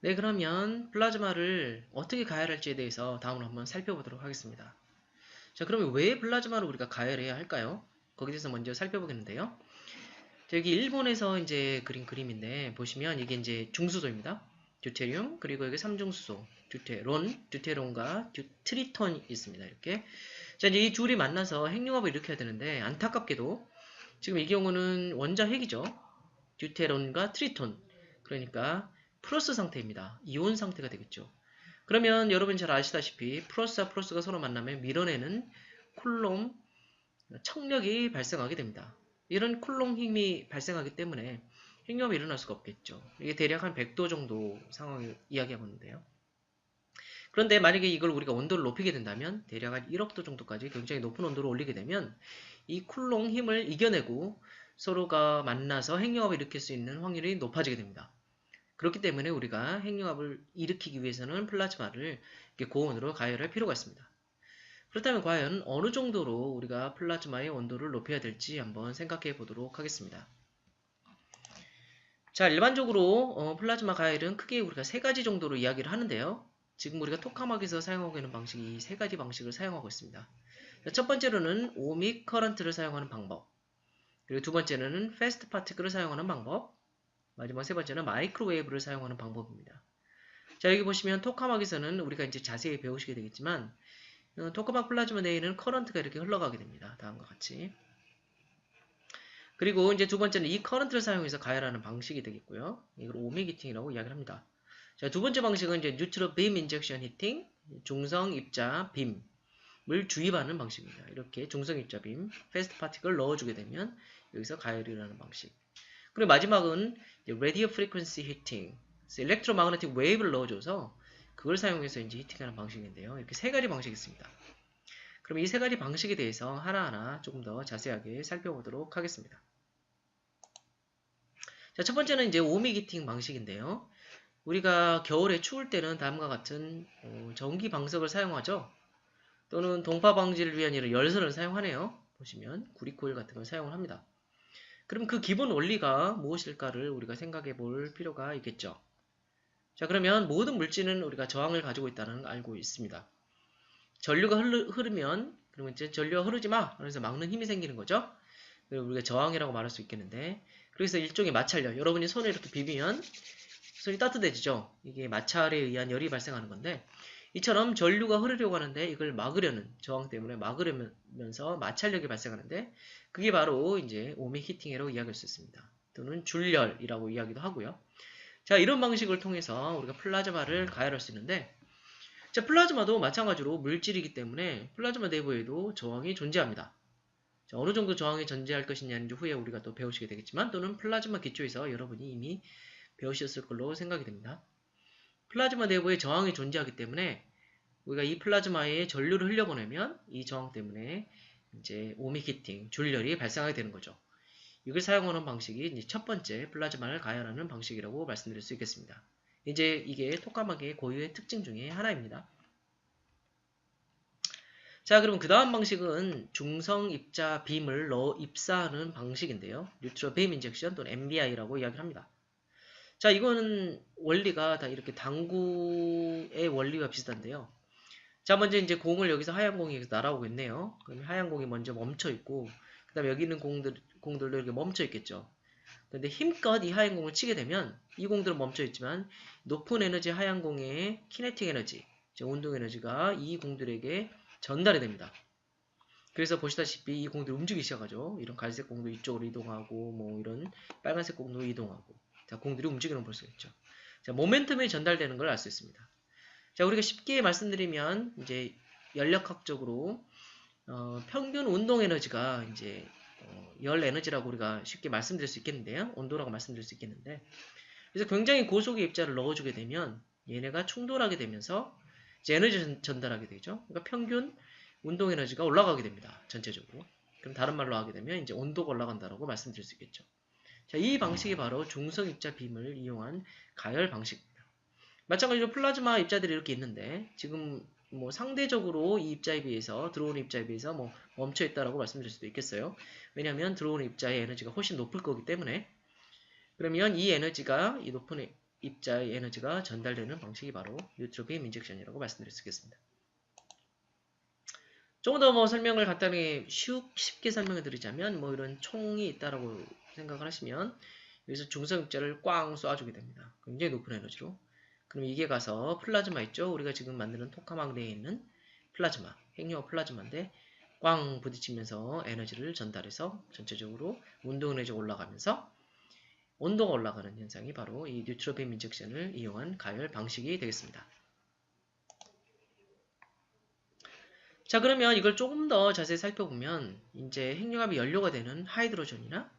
네, 그러면 플라즈마를 어떻게 가열할지에 대해서 다음으로 한번 살펴보도록 하겠습니다. 자, 그러면 왜 플라즈마를 우리가 가열해야 할까요? 거기에 대해서 먼저 살펴보겠는데요. 자, 여기 일본에서 이제 그린 그림인데 보시면 이게 이제 중수소입니다. 듀테륨, 그리고 여기 삼중수소, 듀테론과 트리톤이 있습니다. 이렇게. 자, 이제 이 둘이 만나서 핵융합을 일으켜야 되는데 안타깝게도 지금 이 경우는 원자 핵이죠. 듀테론과 트리톤. 그러니까 플러스 상태입니다. 이온 상태가 되겠죠. 그러면 여러분 잘 아시다시피 플러스와 플러스가 서로 만나면 밀어내는 쿨롬 청력이 발생하게 됩니다. 이런 쿨롱 힘이 발생하기 때문에 핵융합이 일어날 수가 없겠죠. 이게 대략 한 100도 정도 상황을 이야기하고 있는데요. 그런데 만약에 이걸 우리가 온도를 높이게 된다면 대략 한 1억 도 정도까지 굉장히 높은 온도를 올리게 되면 이 쿨롱 힘을 이겨내고 서로가 만나서 핵융합을 일으킬 수 있는 확률이 높아지게 됩니다. 그렇기 때문에 우리가 핵융합을 일으키기 위해서는 플라즈마를 고온으로 가열할 필요가 있습니다. 그렇다면 과연 어느 정도로 우리가 플라즈마의 온도를 높여야 될지 한번 생각해 보도록 하겠습니다. 자, 일반적으로 플라즈마 가열은 크게 우리가 세 가지 정도로 이야기를 하는데요. 지금 우리가 토카막에서 사용하고 있는 방식이 이 세 가지 방식을 사용하고 있습니다. 자, 첫 번째로는 오믹 커런트를 사용하는 방법, 그리고 두 번째는 패스트 파티클을 사용하는 방법, 마지막 세 번째는 마이크로웨이브를 사용하는 방법입니다. 자, 여기 보시면 토카막에서는 우리가 이제 자세히 배우시게 되겠지만 토카막 플라즈마 내에는 커런트가 이렇게 흘러가게 됩니다. 다음과 같이. 그리고 이제 두 번째는 이 커런트를 사용해서 가열하는 방식이 되겠고요. 이걸 오믹 히팅이라고 이야기를 합니다. 자, 두 번째 방식은 이제 뉴트럴 빔 인젝션 히팅, 중성 입자 빔을 주입하는 방식입니다. 이렇게 중성 입자 빔, 패스트 파티클을 넣어주게 되면 여기서 가열이 일어나는 방식. 그리고 마지막은 레디오 프리퀀시 히팅, 일렉트로마그네틱 웨이브를 넣어줘서 그걸 사용해서 이제 히팅하는 방식인데요. 이렇게 세 가지 방식이 있습니다. 그럼 이 세 가지 방식에 대해서 하나하나 조금 더 자세하게 살펴보도록 하겠습니다. 자, 첫 번째는 이제 오믹 히팅 방식인데요. 우리가 겨울에 추울 때는 다음과 같은 전기 방석을 사용하죠. 또는 동파 방지를 위한 이런 열선을 사용하네요. 보시면 구리코일 같은 걸 사용을 합니다. 그럼 그 기본 원리가 무엇일까를 우리가 생각해 볼 필요가 있겠죠. 자, 그러면 모든 물질은 우리가 저항을 가지고 있다는 걸 알고 있습니다. 전류가 흐르면 그러면 이제 전류가 흐르지 마. 그래서 막는 힘이 생기는 거죠. 그리고 우리가 저항이라고 말할 수 있겠는데, 그래서 일종의 마찰력. 여러분이 손에 이렇게 비비면 손이 따뜻해지죠. 이게 마찰에 의한 열이 발생하는 건데, 이처럼 전류가 흐르려고 하는데 이걸 막으려는 저항 때문에 막으려면서 마찰력이 발생하는데, 그게 바로 이제 오믹 히팅이라고 이야기할 수 있습니다. 또는 줄열이라고 이야기도 하고요. 자, 이런 방식을 통해서 우리가 플라즈마를 가열할 수 있는데, 자, 플라즈마도 마찬가지로 물질이기 때문에 플라즈마 내부에도 저항이 존재합니다. 자, 어느 정도 저항이 존재할 것이냐는 후에 우리가 또 배우시게 되겠지만, 또는 플라즈마 기초에서 여러분이 이미 배우셨을 걸로 생각이 됩니다. 플라즈마 내부에 저항이 존재하기 때문에 우리가 이 플라즈마에 전류를 흘려보내면 이 저항 때문에 이제 오믹 히팅, 줄열이 발생하게 되는 거죠. 이걸 사용하는 방식이 이제 첫 번째 플라즈마를 가열하는 방식이라고 말씀드릴 수 있겠습니다. 이제 이게 토카막의 고유의 특징 중에 하나입니다. 자, 그럼 그 다음 방식은 중성 입자 빔을 넣어 입사하는 방식인데요. 뉴트럴 빔 인젝션 또는 NBI라고 이야기합니다. 자, 이거는 원리가 다 이렇게 당구의 원리와 비슷한데요. 자, 먼저 이제 공을 여기서 하얀 공이 여기서 날아오고 있네요. 그럼 하얀 공이 먼저 멈춰 있고, 그 다음에 여기 있는 공들도 이렇게 멈춰 있겠죠. 근데 힘껏 이 하얀 공을 치게 되면 이 공들은 멈춰 있지만 높은 에너지 하얀 공의 키네틱 에너지, 즉 운동 에너지가 이 공들에게 전달이 됩니다. 그래서 보시다시피 이 공들이 움직이기 시작하죠. 이런 갈색 공도 이쪽으로 이동하고, 뭐 이런 빨간색 공도 이동하고, 자, 공들이 움직이는 걸 볼 수 있죠. 자, 모멘텀이 전달되는 걸 알 수 있습니다. 자, 우리가 쉽게 말씀드리면 이제 연력학적으로 평균 운동 에너지가 이제 열 에너지라고 우리가 쉽게 말씀드릴 수 있겠는데요. 온도라고 말씀드릴 수 있겠는데, 그래서 굉장히 고속의 입자를 넣어주게 되면 얘네가 충돌하게 되면서 이제 에너지 전달하게 되죠. 그러니까 평균 운동 에너지가 올라가게 됩니다. 전체적으로. 그럼 다른 말로 하게 되면 이제 온도가 올라간다라고 말씀드릴 수 있겠죠. 자, 이 방식이 바로 중성 입자 빔을 이용한 가열 방식입니다. 마찬가지로 플라즈마 입자들이 이렇게 있는데 지금 뭐 상대적으로 이 입자에 비해서 들어오는 입자에 비해서 뭐 멈춰 있다라고 말씀드릴 수도 있겠어요. 왜냐하면 들어오는 입자의 에너지가 훨씬 높을 거기 때문에. 그러면 이 에너지가 이 높은 입자의 에너지가 전달되는 방식이 바로 뉴트럴 빔 인젝션이라고 말씀드릴 수 있겠습니다. 조금 더 뭐 설명을 간단하게 쉽게 설명해 드리자면 뭐 이런 총이 있다라고 생각을 하시면 여기서 중성 입자를 꽝 쏴주게 됩니다. 굉장히 높은 에너지로. 그럼 이게 가서 플라즈마 있죠? 우리가 지금 만드는 토카막 내에 있는 플라즈마, 핵융합 플라즈마인데 꽝 부딪히면서 에너지를 전달해서 전체적으로 운동 에너지가 올라가면서 온도가 올라가는 현상이 바로 이 뉴트럴 빔 인젝션을 이용한 가열 방식이 되겠습니다. 자, 그러면 이걸 조금 더 자세히 살펴보면 이제 핵융합이 연료가 되는 하이드로전이나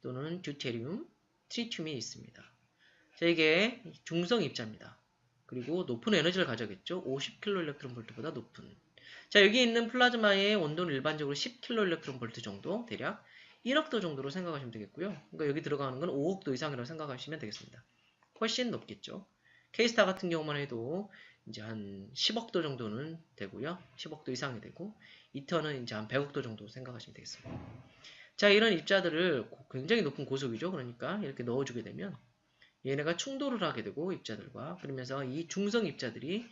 또는 듀테리움, 트리튬이 있습니다. 자, 이게 중성 입자입니다. 그리고 높은 에너지를 가져겠죠. 50kV보다 높은. 자, 여기 있는 플라즈마의 온도는 일반적으로 10kV 정도, 대략 1억도 정도로 생각하시면 되겠고요. 그러니까 여기 들어가는 건 5억도 이상이라고 생각하시면 되겠습니다. 훨씬 높겠죠. K스타 같은 경우만 해도 이제 한 10억도 정도는 되고요. 10억도 이상이 되고, 이터는 이제 한 100억도 정도 생각하시면 되겠습니다. 자, 이런 입자들을 굉장히 높은 고속이죠. 그러니까 이렇게 넣어주게 되면 얘네가 충돌을 하게 되고 입자들과 그러면서 이 중성 입자들이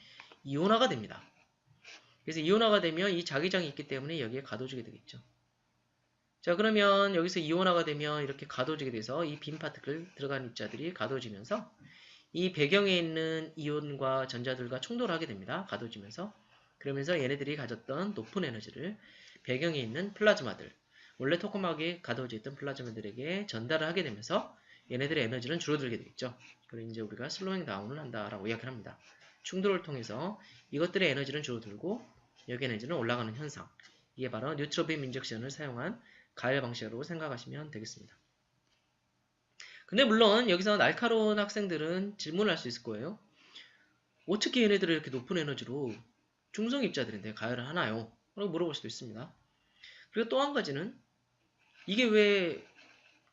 이온화가 됩니다. 그래서 이온화가 되면 이 자기장이 있기 때문에 여기에 가둬지게 되겠죠. 자, 그러면 여기서 이온화가 되면 이렇게 가둬지게 돼서 이 빈 파트클 들어간 입자들이 가둬지면서 이 배경에 있는 이온과 전자들과 충돌하게 됩니다. 가둬지면서. 그러면서 얘네들이 가졌던 높은 에너지를 배경에 있는 플라즈마들, 원래 토카막에 가둬져 있던 플라즈마들에게 전달을 하게 되면서 얘네들의 에너지는 줄어들게 되겠죠. 그래서 이제 우리가 슬로잉 다운을 한다라고 이야기를 합니다. 충돌을 통해서 이것들의 에너지는 줄어들고 여기 에너지는 올라가는 현상. 이게 바로 뉴트럴 빔 인젝션을 사용한 가열 방식으로 생각하시면 되겠습니다. 근데 물론 여기서 날카로운 학생들은 질문을 할 수 있을 거예요. 어떻게 얘네들을 이렇게 높은 에너지로 중성 입자들인데 가열을 하나요? 라고 물어볼 수도 있습니다. 그리고 또 한 가지는 이게 왜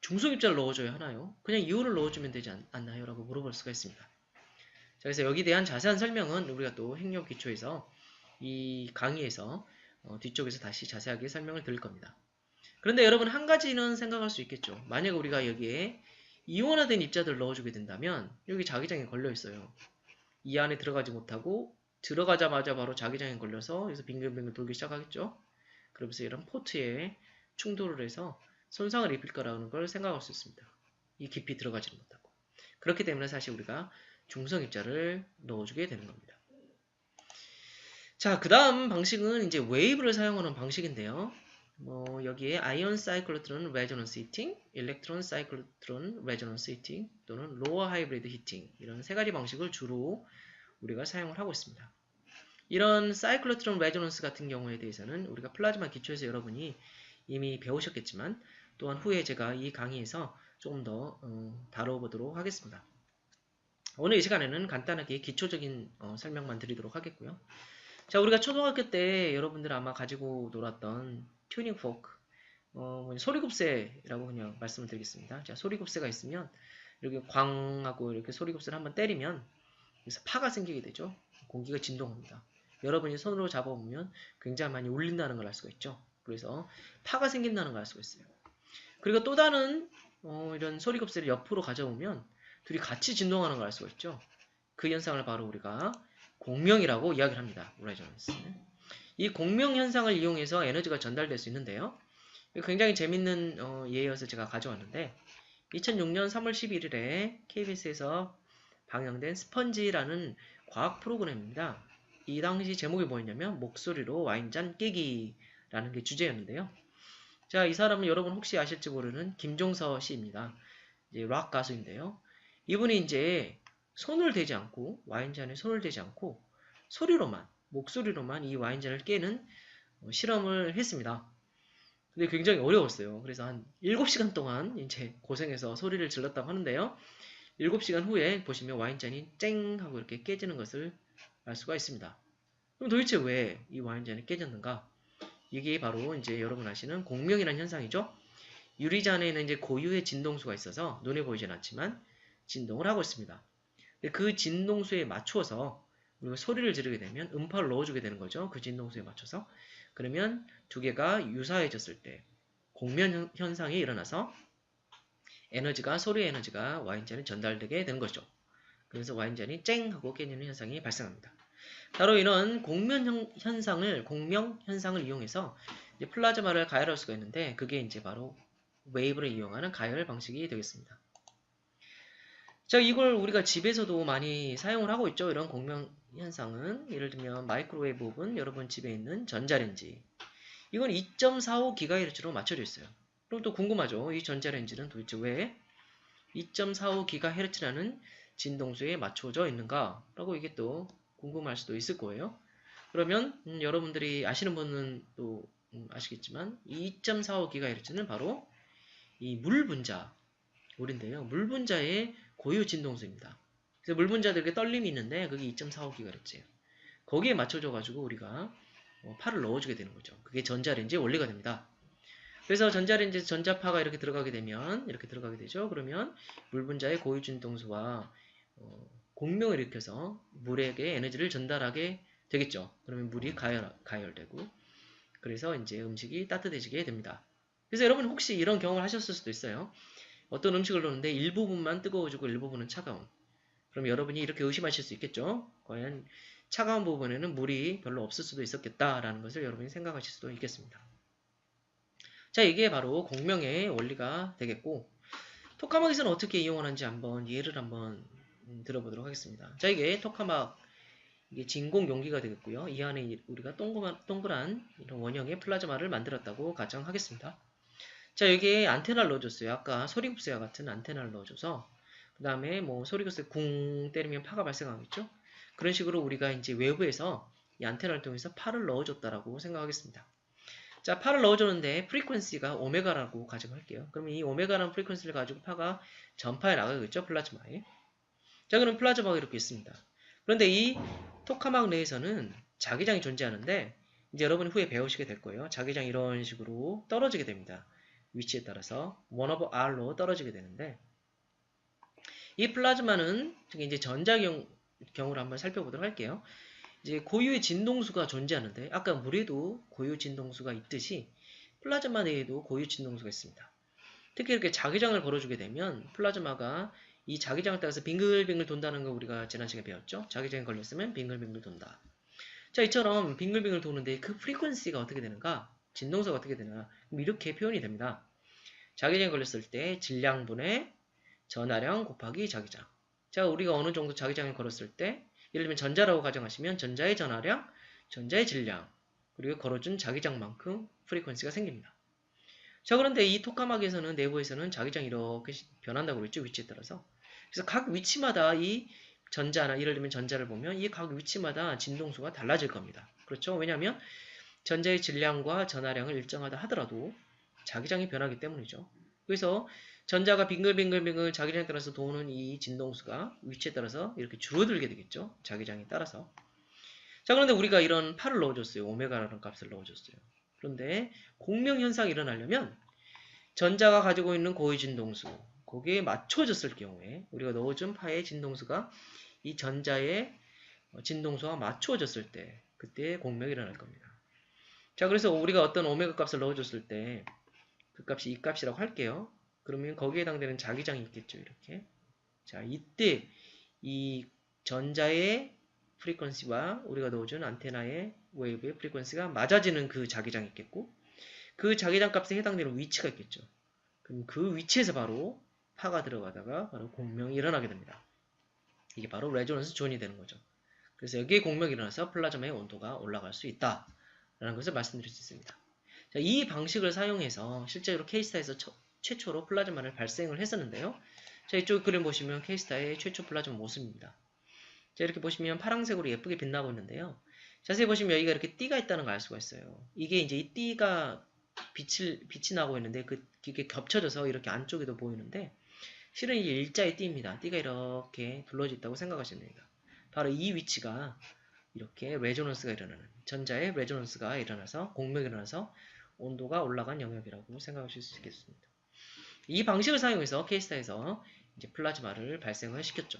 중성 입자를 넣어줘야 하나요? 그냥 이온을 넣어주면 되지 않나요? 라고 물어볼 수가 있습니다. 자, 그래서 여기에 대한 자세한 설명은 우리가 또 핵융합 기초에서 이 강의에서 뒤쪽에서 다시 자세하게 설명을 드릴 겁니다. 그런데 여러분 한 가지는 생각할 수 있겠죠. 만약 우리가 여기에 이온화된 입자들을 넣어주게 된다면 여기 자기장에 걸려 있어요. 이 안에 들어가지 못하고 들어가자마자 바로 자기장에 걸려서 여기서 빙글빙글 돌기 시작하겠죠. 그러면서 이런 포트에 충돌을 해서 손상을 입힐 거라는 걸 생각할 수 있습니다. 이 깊이 들어가지는 못하고. 그렇기 때문에 사실 우리가 중성 입자를 넣어주게 되는 겁니다. 자, 그 다음 방식은 이제 웨이브를 사용하는 방식인데요. 여기에 아이온 사이클로트론 레저넌스 히팅, 일렉트론 사이클로트론 레저넌스 히팅 또는 로어 하이브리드 히팅 이런 세 가지 방식을 주로 우리가 사용을 하고 있습니다. 이런 사이클로트론 레저넌스 같은 경우에 대해서는 우리가 플라즈마 기초에서 여러분이 이미 배우셨겠지만 또한 후에 제가 이 강의에서 조금 더 다뤄보도록 하겠습니다. 오늘 이 시간에는 간단하게 기초적인 설명만 드리도록 하겠고요. 자, 우리가 초등학교 때 여러분들 아마 가지고 놀았던 튜닝 포크, 소리곱새라고 그냥 말씀을 드리겠습니다. 자, 소리곱새가 있으면 이렇게 광하고 이렇게 소리곱새를 한번 때리면 여기서 파가 생기게 되죠. 공기가 진동합니다. 여러분이 손으로 잡아보면 굉장히 많이 울린다는 걸 알 수가 있죠. 그래서 파가 생긴다는 걸 알 수가 있어요. 그리고 또 다른 이런 소리곱새를 옆으로 가져오면 둘이 같이 진동하는 걸 알 수가 있죠. 그 현상을 바로 우리가 공명이라고 이야기를 합니다. 레저넌스. 이 공명 현상을 이용해서 에너지가 전달될 수 있는데요. 굉장히 재밌는 예여서 제가 가져왔는데 2006년 3월 11일에 KBS에서 방영된 스펀지라는 과학 프로그램입니다. 이 당시 제목이 뭐였냐면 목소리로 와인잔 깨기라는 게 주제였는데요. 자, 이 사람은 여러분 혹시 아실지 모르는 김종서 씨입니다. 이제 락 가수인데요. 이분이 이제 손을 대지 않고 와인잔에 손을 대지 않고 소리로만 목소리로만 이 와인잔을 깨는 실험을 했습니다. 근데 굉장히 어려웠어요. 그래서 한 7시간 동안 이제 고생해서 소리를 질렀다고 하는데요. 7시간 후에 보시면 와인잔이 쨍 하고 이렇게 깨지는 것을 알 수가 있습니다. 그럼 도대체 왜 이 와인잔이 깨졌는가? 이게 바로 이제 여러분 아시는 공명이라는 현상이죠. 유리잔에는 이제 고유의 진동수가 있어서 눈에 보이진 않지만 진동을 하고 있습니다. 그 진동수에 맞추어서 우리가 소리를 지르게 되면 음파를 넣어주게 되는 거죠. 그 진동수에 맞춰서. 그러면 두 개가 유사해졌을 때 공명 현상이 일어나서 소리의 에너지가 와인잔에 전달되게 되는 거죠. 그래서 와인잔이 쨍 하고 깨지는 현상이 발생합니다. 바로 이런 공명 현상을 이용해서 이제 플라즈마를 가열할 수가 있는데 그게 이제 바로 웨이브를 이용하는 가열 방식이 되겠습니다. 자, 이걸 우리가 집에서도 많이 사용을 하고 있죠. 이런 공명 현상은 예를 들면 마이크로웨이브 오븐 여러분 집에 있는 전자레인지 이건 2.45GHz로 맞춰져 있어요. 그럼 또 궁금하죠. 이 전자레인지는 도대체 왜 2.45GHz라는 진동수에 맞춰져 있는가? 라고 이게 또 궁금할 수도 있을 거예요. 그러면 여러분들이 아시는 분은 또 아시겠지만 이 2.45GHz는 바로 이 물 분자물인데요. 물 분자의 고유 진동수입니다. 그래서 물 분자들 이렇게 떨림이 있는데 그게 2.45GHz예요. 거기에 맞춰져 가지고 우리가 파를 넣어주게 되는 거죠. 그게 전자레인지의 원리가 됩니다. 그래서 전자레인지에서 전자파가 이렇게 들어가게 되면 이렇게 들어가게 되죠. 그러면 물 분자의 고유 진동수와 공명을 일으켜서 물에게 에너지를 전달하게 되겠죠. 그러면 물이 가열되고 그래서 이제 음식이 따뜻해지게 됩니다. 그래서 여러분 혹시 이런 경험을 하셨을 수도 있어요. 어떤 음식을 넣는데 일부분만 뜨거워지고 일부분은 차가운. 그럼 여러분이 이렇게 의심하실 수 있겠죠. 과연 차가운 부분에는 물이 별로 없을 수도 있었겠다라는 것을 여러분이 생각하실 수도 있겠습니다. 자, 이게 바로 공명의 원리가 되겠고 토카막에서는 어떻게 이용하는지 한번 예를 한번 들어보도록 하겠습니다. 자, 이게 토카막 이게 진공 용기가 되겠고요. 이 안에 우리가 동그란 이런 원형의 플라즈마를 만들었다고 가정하겠습니다. 자, 여기에 안테나를 넣어줬어요. 아까 소리급수와 같은 안테나를 넣어줘서 그 다음에 뭐 소리급수에 궁 때리면 파가 발생하겠죠. 그런 식으로 우리가 이제 외부에서 이 안테나를 통해서 파를 넣어줬다라고 생각하겠습니다. 자, 파를 넣어줬는데 프리퀀시가 오메가라고 가정할게요. 그러면 이 오메가라는 프리퀀시를 가지고 파가 전파에 나가겠죠. 플라즈마에. 자, 그럼 플라즈마가 이렇게 있습니다. 그런데 이 토카막 내에서는 자기장이 존재하는데 이제 여러분이 후에 배우시게 될 거예요. 자기장이 이런 식으로 떨어지게 됩니다. 위치에 따라서 1/r로 떨어지게 되는데 이 플라즈마는 이제 전자경우를 한번 살펴보도록 할게요. 이제 고유의 진동수가 존재하는데 아까 물에도 고유 진동수가 있듯이 플라즈마 내에도 고유 진동수가 있습니다. 특히 이렇게 자기장을 걸어주게 되면 플라즈마가 이 자기장을 따라서 빙글빙글 돈다는 거 우리가 지난 시간에 배웠죠? 자기장에 걸렸으면 빙글빙글 돈다. 자, 이처럼 빙글빙글 도는데 그 프리퀀시가 어떻게 되는가? 진동수가 어떻게 되나? 이렇게 표현이 됩니다. 자기장에 걸렸을 때 질량분의 전하량 곱하기 자기장. 자, 우리가 어느 정도 자기장에 걸었을 때 예를 들면 전자라고 가정하시면 전자의 전하량, 전자의 질량, 그리고 걸어준 자기장만큼 프리퀀시가 생깁니다. 자, 그런데 이 토카막에서는 내부에서는 자기장이 이렇게 변한다고 그랬죠. 위치에 따라서. 그래서 각 위치마다 이 전자나 예를 들면 전자를 보면 이 각 위치마다 진동수가 달라질 겁니다. 그렇죠? 왜냐하면 전자의 질량과 전하량을 일정하다 하더라도 자기장이 변하기 때문이죠. 그래서 전자가 빙글빙글빙글 자기장에 따라서 도는 이 진동수가 위치에 따라서 이렇게 줄어들게 되겠죠. 자기장에 따라서. 자, 그런데 우리가 이런 파를 넣어줬어요. 오메가라는 값을 넣어줬어요. 그런데 공명현상이 일어나려면 전자가 가지고 있는 고유 진동수 거기에 맞춰졌을 경우에 우리가 넣어준 파의 진동수가 이 전자의 진동수와 맞춰졌을 때 그때 공명이 일어날 겁니다. 자, 그래서 우리가 어떤 오메가 값을 넣어줬을 때 그 값이 이 값이라고 할게요. 그러면 거기에 해당되는 자기장이 있겠죠. 이렇게. 자, 이때 이 전자의 프리퀀시와 우리가 넣어준 안테나의 웨이브의 프리퀀시가 맞아지는 그 자기장이 있겠고 그 자기장 값에 해당되는 위치가 있겠죠. 그럼 그 위치에서 바로 파가 들어가다가 바로 공명이 일어나게 됩니다. 이게 바로 레조넌스 존이 되는 거죠. 그래서 여기에 공명이 일어나서 플라즈마의 온도가 올라갈 수 있다라는 것을 말씀드릴 수 있습니다. 자, 이 방식을 사용해서 실제로 K스타에서 최초로 플라즈마를 발생을 했었는데요. 자, 이쪽 그림 보시면 K스타의 최초 플라즈마 모습입니다. 자, 이렇게 보시면 파란색으로 예쁘게 빛나고 있는데요. 자세히 보시면 여기가 이렇게 띠가 있다는 걸 알 수가 있어요. 이게 이제 이 띠가 빛이 나고 있는데 이게 겹쳐져서 이렇게 안쪽에도 보이는데 실은 이게 일자의 띠입니다. 띠가 이렇게 둘러져 있다고 생각하시면 됩니다. 바로 이 위치가 이렇게 레조넌스가 일어나는 전자의 레조넌스가 일어나서 공명이 일어나서 온도가 올라간 영역이라고 생각하실 수 있겠습니다. 이 방식을 사용해서 K스타에서 이제 플라즈마를 발생을 시켰죠.